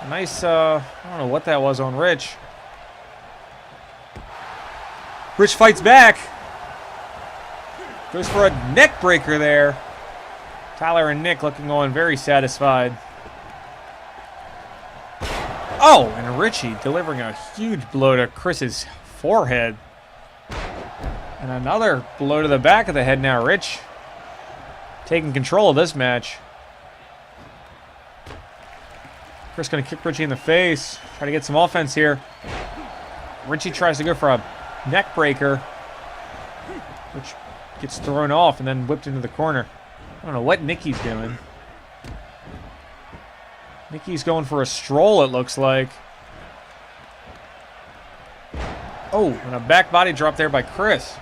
nice, I don't know what that was on Rich. Rich fights back. Goes for a neck breaker there. Tyler and Nick looking on very satisfied. Oh, and Richie delivering a huge blow to Chris's forehead. And another blow to the back of the head now. Rich taking control of this match. Chris going to kick Richie in the face. Try to get some offense here. Richie tries to go for a neck breaker, which gets thrown off and then whipped into the corner. I don't know what Nikki's doing. Nikki's going for a stroll, it looks like. Oh, and a back body drop there by Chris.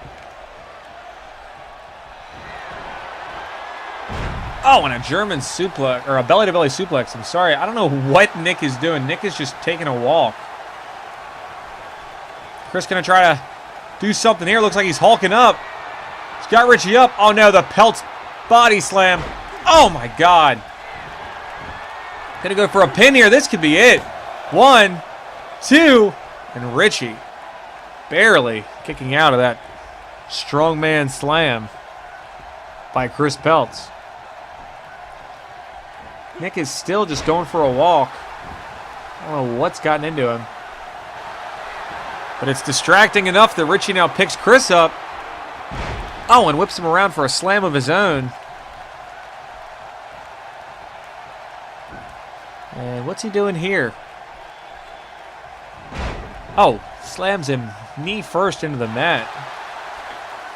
Oh, and a German suplex, or a belly-to-belly suplex. I'm sorry. I don't know what Nick is doing. Nick is just taking a walk. Chris going to try to do something here. Looks like he's hulking up. He's got Richie up. Oh, no, the Pelt's body slam. Oh, my God. Going to go for a pin here. This could be it. 1, 2, and Richie barely kicking out of that strongman slam by Chris Peltz. Nick is still just going for a walk. I don't know what's gotten into him. But it's distracting enough that Richie now picks Chris up. Oh, and whips him around for a slam of his own. And what's he doing here? Oh, slams him knee first into the mat.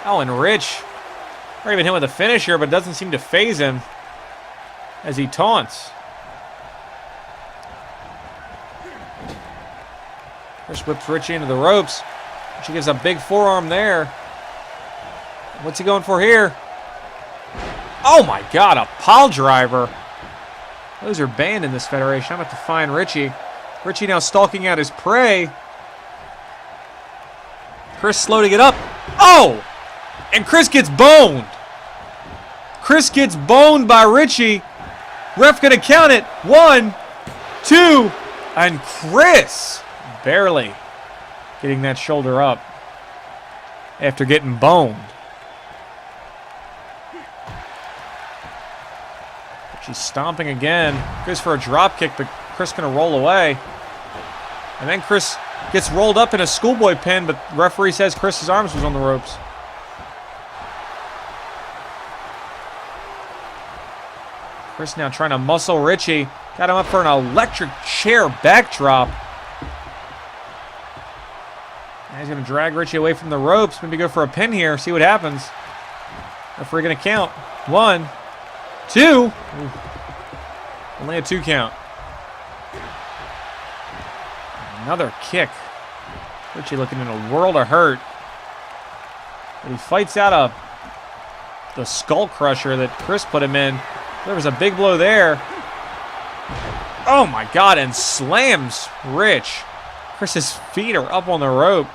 Oh, and Rich not even hit with a finisher, but doesn't seem to phase him as he taunts. Chris whips Richie into the ropes. She gives a big forearm there. What's he going for here? Oh my God, a pile driver. Those are banned in this federation. I'm about to find Richie. Richie now stalking out his prey. Chris slow to get up. Oh! And Chris gets boned. Chris gets boned by Richie. Ref gonna count it. 1, 2, and Chris barely getting that shoulder up after getting boned. She's stomping again. Goes for a drop kick, but Chris gonna roll away. And then Chris gets rolled up in a schoolboy pin, but the referee says Chris's arms was on the ropes. Chris now trying to muscle Richie. Got him up for an electric chair backdrop. Now he's going to drag Richie away from the ropes. Maybe go for a pin here. See what happens. Referee going to count. 1, 2. Ooh. Only a 2 count. Another kick. Richie looking in a world of hurt. But he fights out of the skull crusher that Chris put him in. There was a big blow there. Oh my God, and slams Rich. Chris's feet are up on the rope.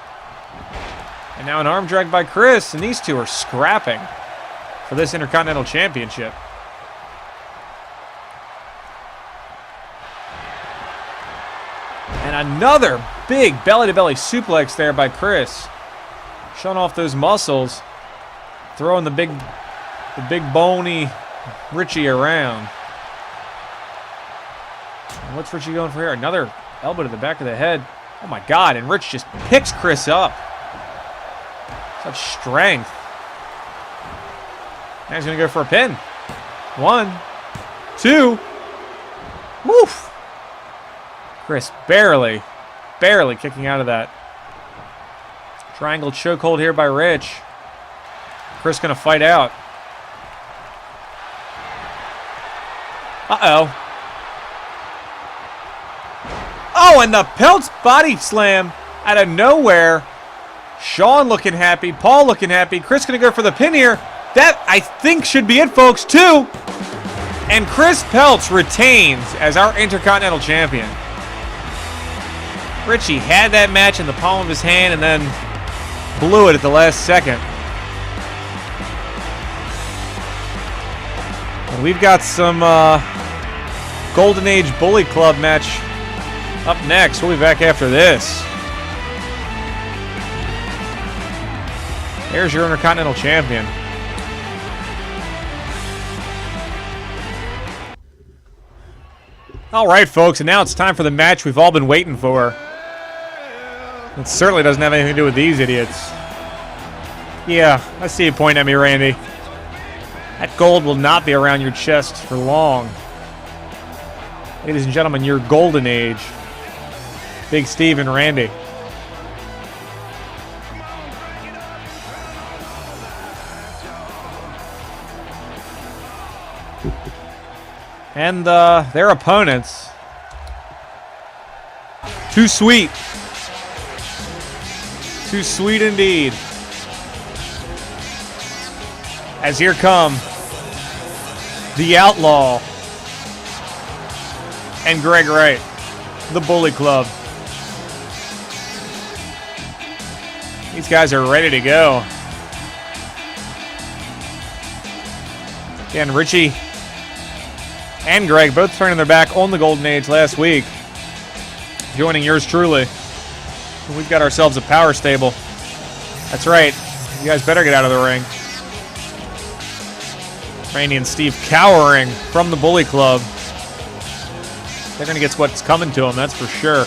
And now an arm drag by Chris, and these two are scrapping for this Intercontinental Championship. And another big belly-to-belly suplex there by Chris. Showing off those muscles. Throwing the big bony Richie around. And what's Richie going for here? Another elbow to the back of the head. Oh my God, and Rich just picks Chris up. Such strength. Now he's going to go for a pin. 1, 2. Woof. Chris barely kicking out of that. Triangle chokehold here by Rich. Chris going to fight out. Uh-oh. Oh, and the Pelt's body slam out of nowhere. Sean looking happy. Paul looking happy. Chris going to go for the pin here. That, I think, should be it, folks, 2. And Chris Peltz retains as our Intercontinental Champion. Richie had that match in the palm of his hand and then blew it at the last second. And we've got some Golden Age Bully Club match up next. We'll be back after this. There's your Intercontinental Champion. All right, folks, and now it's time for the match we've all been waiting for. It certainly doesn't have anything to do with these idiots. Yeah, I see you pointing at me, Randy. That gold will not be around your chest for long. Ladies and gentlemen, your golden age. Big Steve and Randy. And their opponents. Too sweet. Too sweet indeed. As here come the Outlaw and Greg Wright, the Bully Club. These guys are ready to go. Again, Richie and Greg both turning their back on the Golden Age last week. Joining yours truly. We've got ourselves a power stable. That's right. You guys better get out of the ring. Randy and Steve cowering from the Bully Club. They're going to get what's coming to them, that's for sure.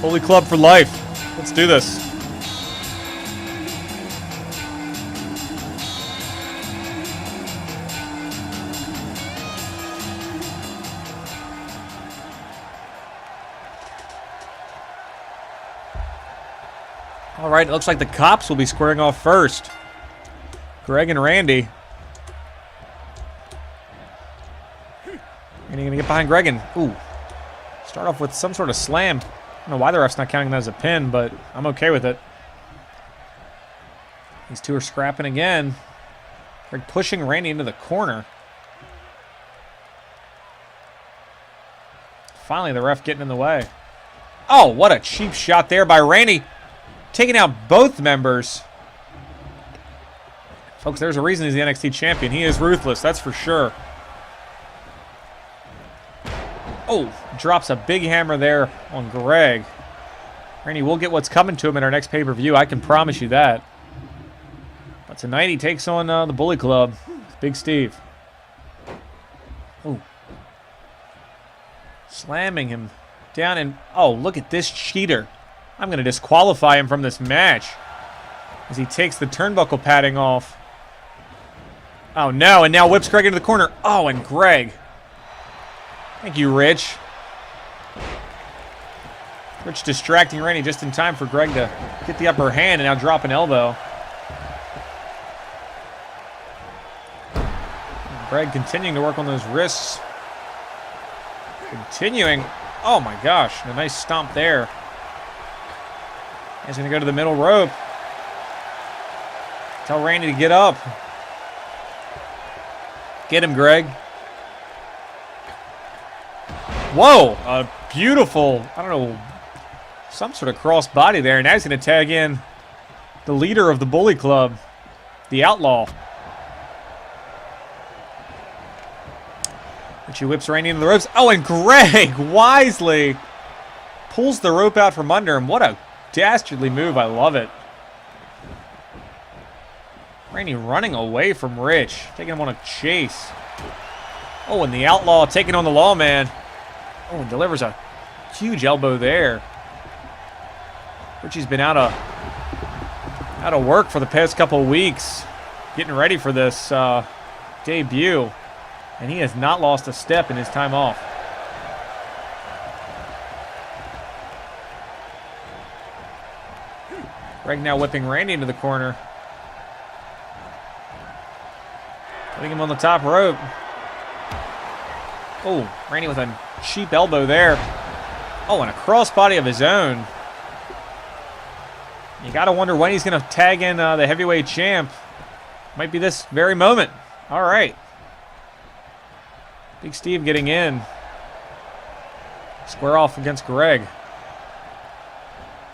Bully Club for life. Let's do this. All right, it looks like the cops will be squaring off first. Greg and Randy. Randy gonna get behind Greg and start off with some sort of slam. I don't know why the ref's not counting that as a pin, but I'm okay with it. These two are scrapping again. Greg pushing Randy into the corner. Finally, the ref getting in the way. Oh, what a cheap shot there by Randy. Taking out both members. Folks, there's a reason he's the NXT champion. He is ruthless, that's for sure. Oh, drops a big hammer there on Greg. Randy will get what's coming to him in our next pay-per-view. I can promise you that. But tonight he takes on the Bully Club. Big Steve. Oh. Slamming him down and... Oh, look at this cheater. I'm going to disqualify him from this match. As he takes the turnbuckle padding off. Oh, no. And now whips Greg into the corner. Oh, and Greg. Thank you, Rich. Rich distracting Randy just in time for Greg to get the upper hand and now drop an elbow. Greg continuing to work on those wrists. Continuing. Oh my gosh, a nice stomp there. He's going to go to the middle rope. Tell Randy to get up. Get him, Greg. Whoa, a beautiful, I don't know, some sort of cross body there. Now he's going to tag in the leader of the Bully Club, the Outlaw. She whips Randy into the ropes. Oh, and Greg wisely pulls the rope out from under him. What a dastardly move. I love it. Randy running away from Rich. Taking him on a chase. Oh, and the Outlaw taking on the Lawman. Oh, and delivers a huge elbow there. Richie's been out of work for the past couple of weeks. Getting ready for this debut. And he has not lost a step in his time off. Greg now whipping Randy into the corner. Putting him on the top rope. Oh, Randy with a cheap elbow there. Oh, and a crossbody of his own. You got to wonder when he's going to tag in the heavyweight champ. Might be this very moment. All right. Big Steve getting in. Square off against Greg.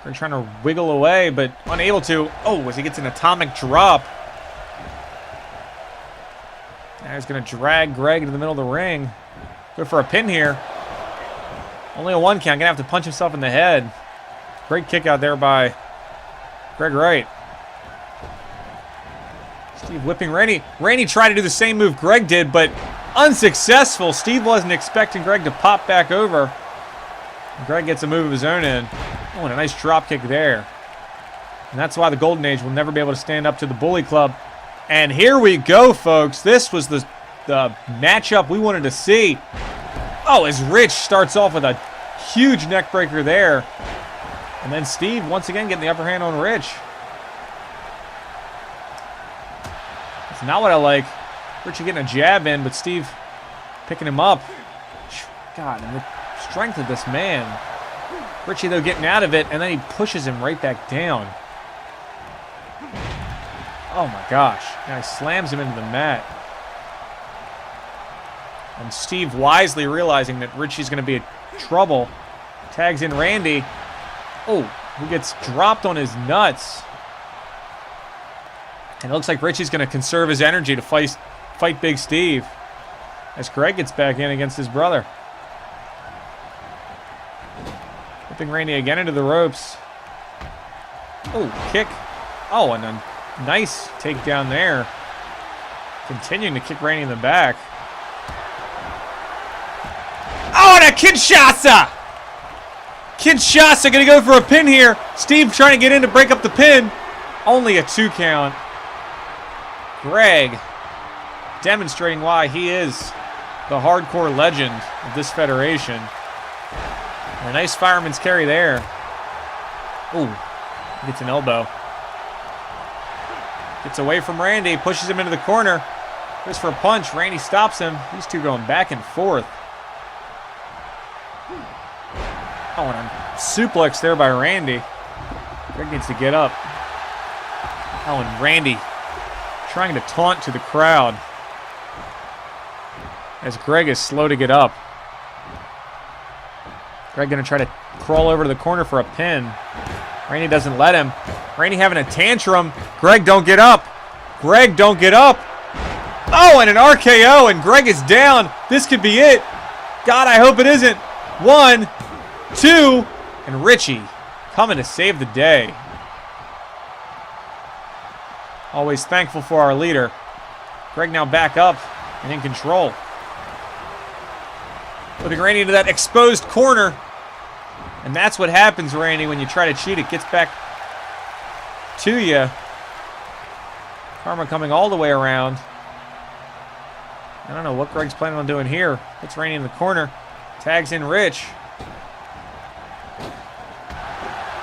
Greg trying to wiggle away, but unable to. Oh, as he gets an atomic drop. Now he's going to drag Greg into the middle of the ring. Go for a pin here. Only a 1 count. Going to have to punch himself in the head. Great kick out there by Greg Wright. Steve whipping Randy. Randy tried to do the same move Greg did, but unsuccessful. Steve wasn't expecting Greg to pop back over. Greg gets a move of his own in. Oh, and a nice drop kick there. And that's why the Golden Age will never be able to stand up to the Bully Club. And here we go, folks. This was the matchup we wanted to see. Oh, as Rich starts off with a huge neck breaker there. And then Steve once again getting the upper hand on Rich. It's not what I like. Richie getting a jab in, but Steve picking him up. God, and the strength of this man. Richie, though, getting out of it, and then he pushes him right back down. Oh, my gosh. Now he slams him into the mat. And Steve wisely realizing that Richie's going to be in trouble. Tags in Randy. Oh, he gets dropped on his nuts. And it looks like Richie's going to conserve his energy to fight Big Steve. As Greg gets back in against his brother. Whipping Randy again into the ropes. Oh, kick. Oh, and a nice takedown there. Continuing to kick Randy in the back. Oh, and a Kinshasa! Kinshasa going to go for a pin here. Steve trying to get in to break up the pin. Only a 2 count. Greg demonstrating why he is the hardcore legend of this federation. And a nice fireman's carry there. Ooh, gets an elbow. Gets away from Randy, pushes him into the corner. Goes for a punch. Randy stops him. These two going back and forth. Oh, and a suplex there by Randy. Greg needs to get up. Oh, and Randy trying to taunt to the crowd as Greg is slow to get up. Greg going to try to crawl over to the corner for a pin. Randy doesn't let him. Randy having a tantrum. Greg, don't get up. Greg, don't get up. Oh, and an RKO, and Greg is down. This could be it. God, I hope it isn't. 1, 2, and Richie coming to save the day. Always thankful for our leader. Greg now back up and in control. Putting Randy into that exposed corner. And that's what happens, Randy, when you try to cheat. It gets back to you. Karma coming all the way around. I don't know what Greg's planning on doing here. Puts Randy in the corner. Tags in Rich.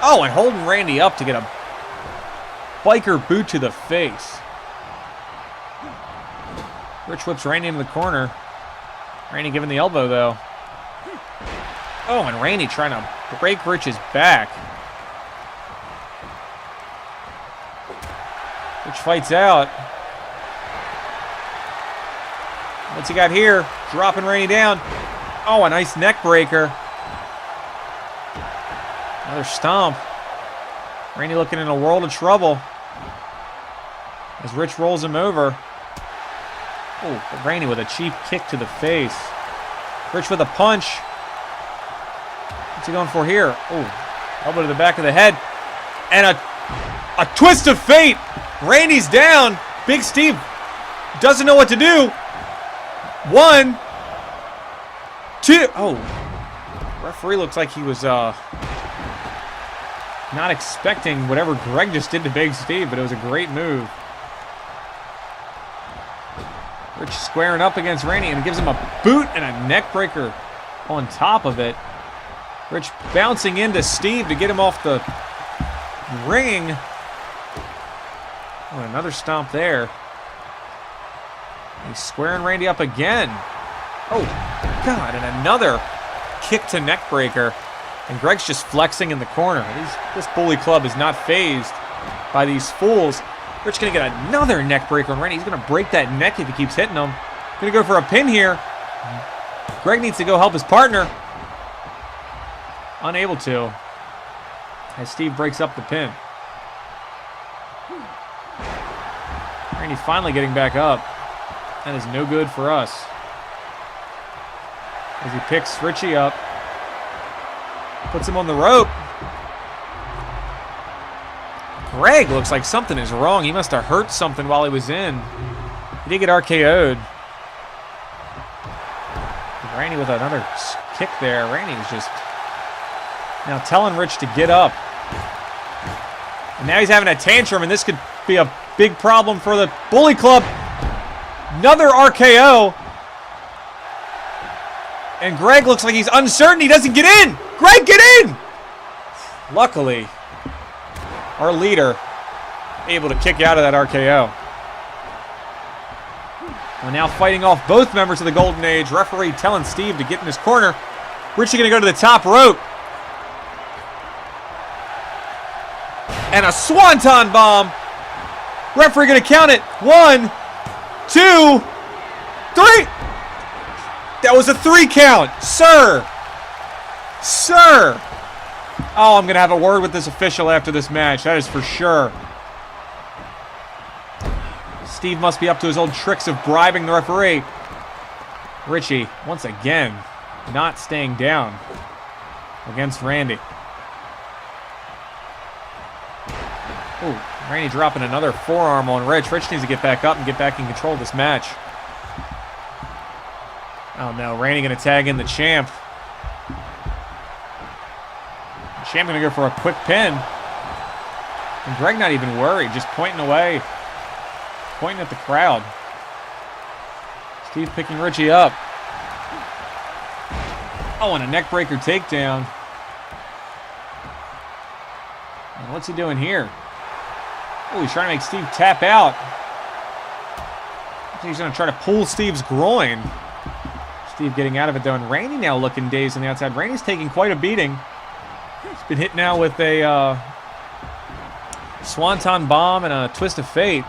Oh, and holding Randy up to get a biker boot to the face. Rich whips Randy into the corner. Randy giving the elbow, though. Oh, and Randy trying to break Rich's back. Rich fights out. What's he got here? Dropping Randy down. Oh, a nice neck breaker. Another stomp. Randy looking in a world of trouble as Rich rolls him over. Oh, Randy with a cheap kick to the face. Rich with a punch. What's he going for here? Oh, elbow to the back of the head. And a twist of fate. Randy's down. Big Steve doesn't know what to do. 1, 2. Oh, referee looks like he was not expecting whatever Greg just did to Big Steve, but it was a great move. Rich squaring up against Randy and gives him a boot and a neck breaker on top of it. Rich bouncing into Steve to get him off the ring. Oh, another stomp there. He's squaring Randy up again. Oh, God, and another kick to neck breaker. And Greg's just flexing in the corner. This bully club is not fazed by these fools. Rich gonna get another neck breaker on Randy. He's gonna break that neck if he keeps hitting him. Gonna go for a pin here. Greg needs to go help his partner. Unable to. As Steve breaks up the pin. Randy finally getting back up. That is no good for us. As he picks Richie up. Puts him on the rope. Greg looks like something is wrong. He must have hurt something while he was in. He did get RKO'd. Randy with another kick there. Randy was just now telling Rich to get up. And now he's having a tantrum, and this could be a big problem for the Bully Club. Another RKO. And Greg looks like he's uncertain. He doesn't get in. Greg, get in! Luckily, our leader able to kick out of that RKO. We're now fighting off both members of the Golden Age. Referee telling Steve to get in his corner. Richie gonna go to the top rope. And a swanton bomb. Referee gonna count it. 1, 2, 3. That was a 3 count. Sir. Sir. Oh, I'm gonna have a word with this official after this match. That is for sure. Steve must be up to his old tricks of bribing the referee. Richie, once again, not staying down against Randy. Ooh, Randy dropping another forearm on Rich. Rich needs to get back up and get back in control of this match. Oh no, Randy gonna tag in the champ. The champ gonna go for a quick pin. And Greg not even worried, just pointing away. Pointing at the crowd. Steve picking Richie up. Oh, and a neckbreaker takedown. And what's he doing here? Oh, he's trying to make Steve tap out. He's going to try to pull Steve's groin. Steve getting out of it, though. And Randy now looking dazed on the outside. Randy's taking quite a beating. He's been hit now with a swanton bomb and a twist of fate.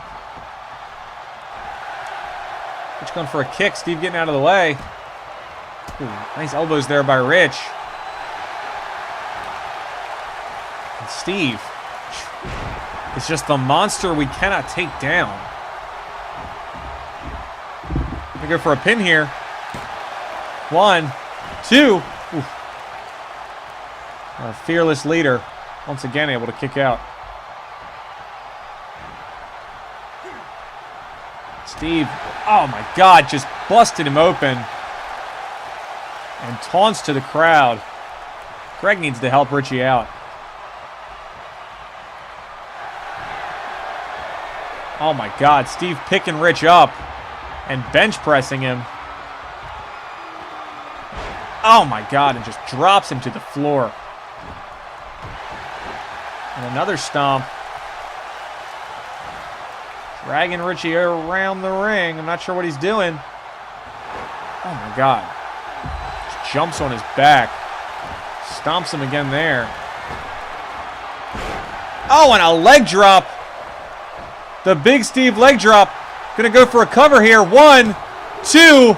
Rich going for a kick. Steve getting out of the way. Ooh, nice elbows there by Rich. And Steve is just the monster we cannot take down. Gonna go for a pin here. 1, 2. Ooh. Our fearless leader once again able to kick out. Steve, oh my God, just busted him open. And taunts to the crowd. Greg needs to help Richie out. Oh my God, Steve picking Rich up and bench pressing him. Oh my God, and just drops him to the floor. And another stomp. Dragging Richie around the ring. I'm not sure what he's doing. Oh my God. Just jumps on his back. Stomps him again there. Oh, and a leg drop. The Big Steve leg drop. Gonna go for a cover here. 1, 2, 3.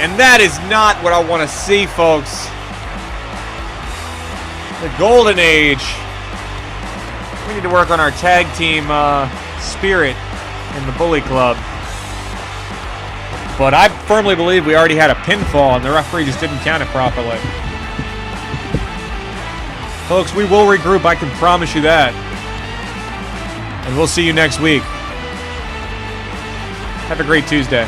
And that is not what I want to see, folks. The golden age. We need to work on our tag team spirit in the Bully Club. But I firmly believe we already had a pinfall and the referee just didn't count it properly. Folks, we will regroup, I can promise you that. And we'll see you next week. Have a great Tuesday.